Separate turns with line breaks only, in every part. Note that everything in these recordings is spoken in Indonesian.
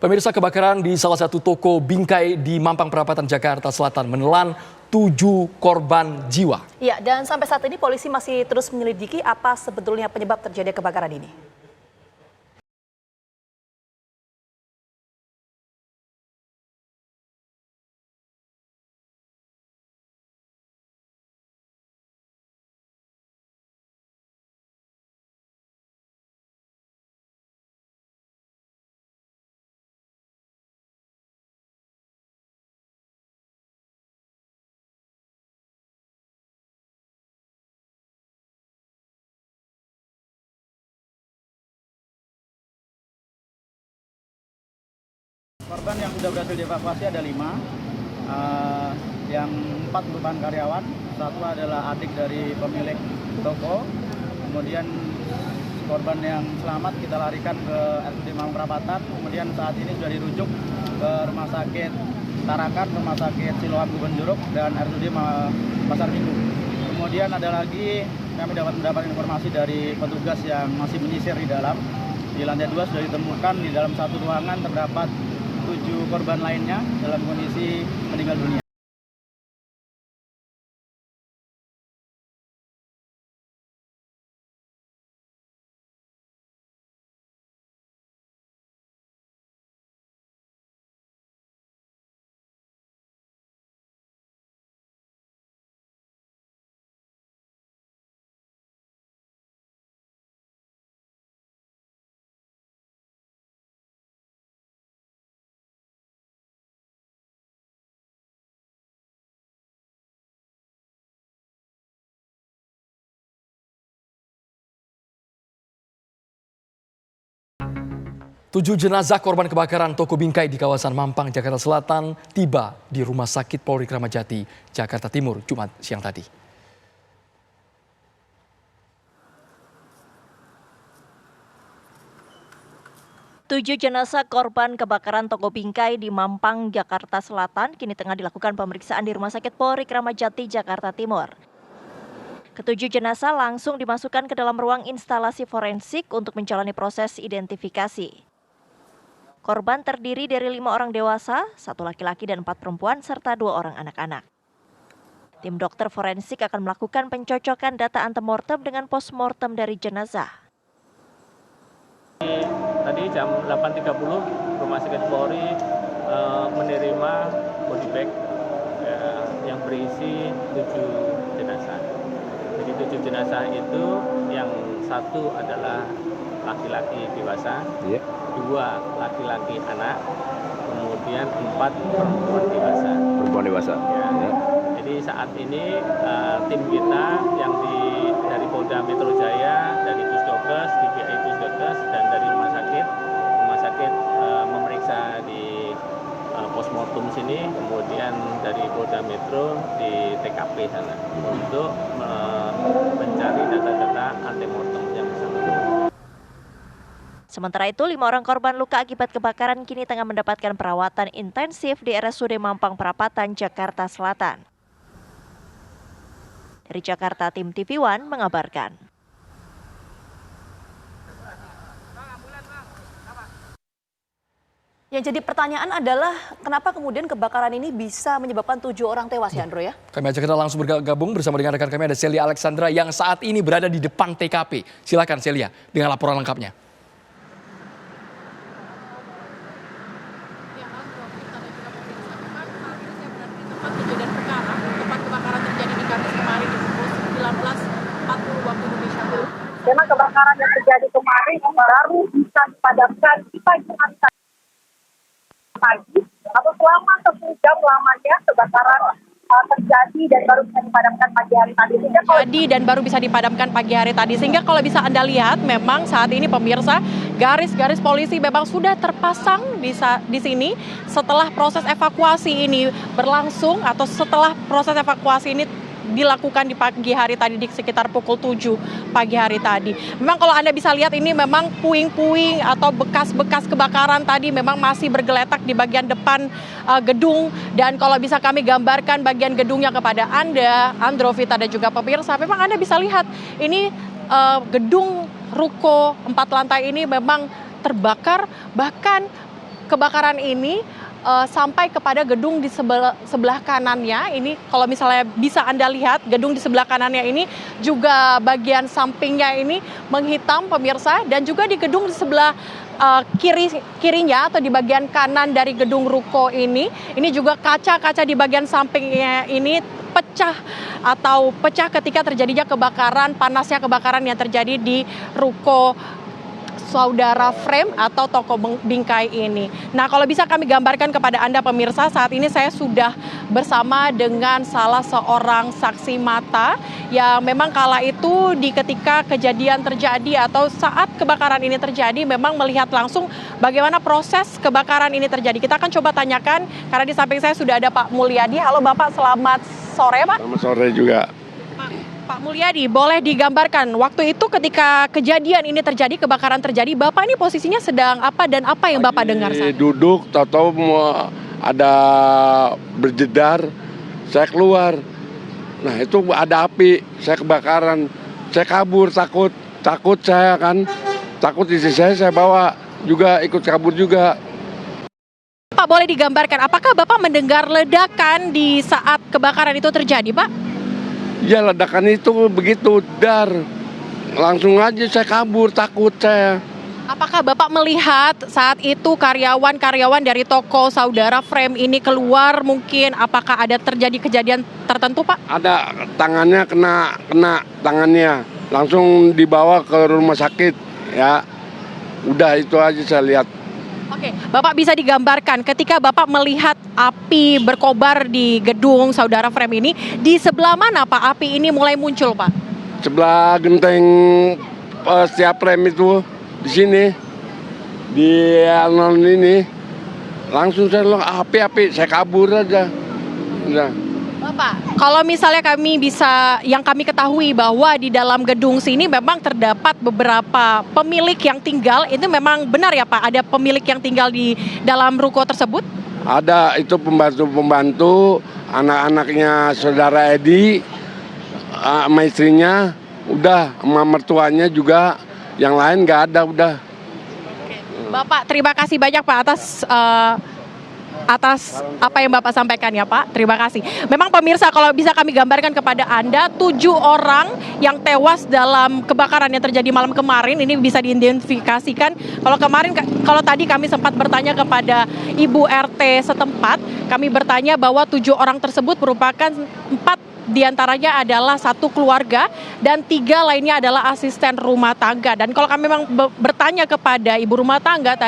Pemirsa, kebakaran di salah satu toko bingkai di Mampang Perapatan, Jakarta Selatan menelan 7 korban jiwa.
Ya, dan sampai saat ini polisi masih terus menyelidiki apa sebetulnya penyebab terjadi kebakaran ini.
Korban yang sudah berhasil dievakuasi ada 5, yang 4 merupakan karyawan, 1 adalah adik dari pemilik toko, kemudian korban yang selamat kita larikan ke RSUD Mampang Perapatan, kemudian saat ini sudah dirujuk ke Rumah Sakit Tarakan, Rumah Sakit Siloam Kebon Jeruk, dan RSUD Pasar Minggu. Kemudian ada lagi kami mendapat informasi dari petugas yang masih menyisir di dalam. Di lantai 2 sudah ditemukan di dalam satu ruangan terdapat 7 korban lainnya dalam kondisi meninggal dunia.
Tujuh jenazah korban kebakaran toko bingkai di kawasan Mampang, Jakarta Selatan tiba di Rumah Sakit Polri Kramat Jati, Jakarta Timur, Jumat siang tadi.
Tujuh jenazah korban kebakaran toko bingkai di Mampang, Jakarta Selatan kini tengah dilakukan pemeriksaan di Rumah Sakit Polri Kramat Jati, Jakarta Timur. Ketujuh jenazah langsung dimasukkan ke dalam ruang instalasi forensik untuk menjalani proses identifikasi. Korban terdiri dari 5 orang dewasa, 1 laki-laki dan 4 perempuan, serta 2 orang anak-anak. Tim dokter forensik akan melakukan pencocokan data antemortem dengan postmortem dari jenazah.
Tadi jam 8.30 Rumah Sakit Polri menerima body bag yang berisi 7 jenazah. Jadi 7 jenazah itu yang 1 adalah laki-laki dewasa, 2 laki-laki anak, kemudian 4 perempuan dewasa.
Perempuan dewasa.
Ya. Jadi saat ini tim kita yang dari Polda Metro Jaya, dari Pusdokes, DPI Pusdokes, dan dari rumah sakit memeriksa di postmortem sini, kemudian dari Polda Metro di TKP sana untuk mencari data-data antemortem yang bersangkutan.
Sementara itu, 5 orang korban luka akibat kebakaran kini tengah mendapatkan perawatan intensif di RSUD Mampang Perapatan, Jakarta Selatan. Dari Jakarta, tim TV One mengabarkan.
Yang jadi pertanyaan adalah kenapa kemudian kebakaran ini bisa menyebabkan 7 orang tewas ya, Andro ya?
Kami ajak kita langsung bergabung bersama dengan rekan kami, ada Celia Alexandra yang saat ini berada di depan TKP. Silakan Celia dengan laporan lengkapnya.
Kejadian perkara, tempat kebakaran terjadi di Kamis kemarin di pukul 19.40 waktu Indonesia Barat.
Memang kebakaran yang terjadi kemarin baru bisa dipadamkan di pagi hari pagi atau selama 10 jam lamanya kebakaran terjadi dan baru bisa dipadamkan pagi hari tadi.
Sehingga kalau bisa Anda lihat memang saat ini pemirsa garis-garis polisi memang sudah terpasang di sini setelah proses evakuasi ini berlangsung atau setelah proses evakuasi ini dilakukan di pagi hari tadi di sekitar pukul 7 pagi hari tadi. Memang kalau Anda bisa lihat ini memang puing-puing atau bekas-bekas kebakaran tadi memang masih bergeletak di bagian depan gedung, dan kalau bisa kami gambarkan bagian gedungnya kepada Anda, Androvita dan juga pemirsa, memang Anda bisa lihat ini gedung ruko 4 lantai ini memang terbakar, bahkan kebakaran ini sampai kepada gedung di sebelah kanannya. Ini kalau misalnya bisa Anda lihat, gedung di sebelah kanannya ini juga bagian sampingnya ini menghitam pemirsa, dan juga di gedung di sebelah kirinya atau di bagian kanan dari gedung ruko ini juga kaca-kaca di bagian sampingnya ini pecah ketika terjadinya kebakaran, panasnya kebakaran yang terjadi di ruko Saudara Frame atau toko bingkai ini. Nah, kalau bisa kami gambarkan kepada Anda pemirsa, saat ini saya sudah bersama dengan salah seorang saksi mata yang memang kala itu ketika kejadian terjadi atau saat kebakaran ini terjadi memang melihat langsung bagaimana proses kebakaran ini terjadi. Kita akan coba tanyakan karena di samping saya sudah ada Pak Mulyadi. Halo Bapak, selamat sore Pak.
Selamat sore juga.
Pak Mulyadi, boleh digambarkan waktu itu ketika kejadian ini terjadi, kebakaran terjadi, Bapak ini posisinya sedang apa dan apa yang Bapak dengar saat itu?
Duduk, tahu-tahu ada berjedar, saya keluar. Nah itu ada api, saya kebakaran, saya kabur, takut saya kan, takut istri saya bawa juga ikut kabur juga.
Pak, boleh digambarkan, apakah Bapak mendengar ledakan di saat kebakaran itu terjadi, Pak?
Ya ledakan itu begitu dar, langsung aja saya kabur, takut saya.
Apakah Bapak melihat saat itu karyawan-karyawan dari toko Saudara Frame ini keluar mungkin? Apakah ada terjadi kejadian tertentu Pak?
Ada tangannya kena tangannya, langsung dibawa ke rumah sakit ya. Udah itu aja saya lihat.
Oke, Bapak bisa digambarkan ketika Bapak melihat api berkobar di gedung Saudara Frame ini, di sebelah mana Pak api ini mulai muncul Pak?
Sebelah genteng setiap frame itu, di sini, di alun ini, langsung saya bilang api, saya kabur aja. Udah.
Bapak, kalau misalnya yang kami ketahui bahwa di dalam gedung sini memang terdapat beberapa pemilik yang tinggal, itu memang benar ya Pak? Ada pemilik yang tinggal di dalam ruko tersebut?
Ada, itu pembantu-pembantu, anak-anaknya saudara Edi, sama istrinya, udah, sama mertuanya juga, yang lain nggak ada, udah.
Bapak, terima kasih banyak Pak atas apa yang Bapak sampaikan ya Pak, terima kasih. Memang pemirsa kalau bisa kami gambarkan kepada Anda, 7 orang yang tewas dalam kebakaran yang terjadi malam kemarin, ini bisa diidentifikasikan. Kalau tadi kami sempat bertanya kepada Ibu RT setempat, kami bertanya bahwa 7 orang tersebut merupakan 4 diantaranya adalah satu keluarga dan 3 lainnya adalah asisten rumah tangga. Dan kalau kami memang bertanya kepada ibu rumah tangga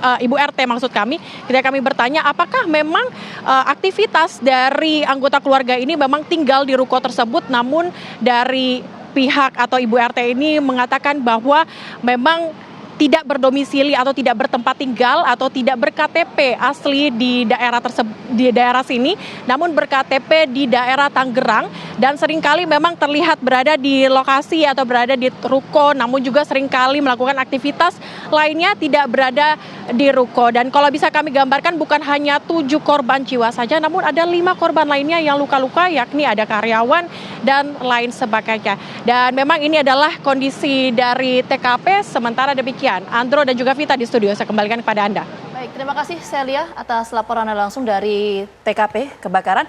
Ibu RT maksud kami, ketika kami bertanya apakah memang aktivitas dari anggota keluarga ini memang tinggal di ruko tersebut, namun dari pihak atau Ibu RT ini mengatakan bahwa memang tidak berdomisili atau tidak bertempat tinggal atau tidak berKTP asli di daerah sini, namun berKTP di daerah Tangerang, dan seringkali memang terlihat berada di lokasi atau berada di ruko, namun juga seringkali melakukan aktivitas lainnya tidak berada di ruko. Dan kalau bisa kami gambarkan, bukan hanya 7 korban jiwa saja, namun ada 5 korban lainnya yang luka-luka, yakni ada karyawan dan lain sebagainya. Dan memang ini adalah kondisi dari TKP. Sementara demikian, Andro dan juga Vita di studio, saya kembalikan kepada Anda.
Baik, terima kasih Celia atas laporan langsung dari TKP kebakaran.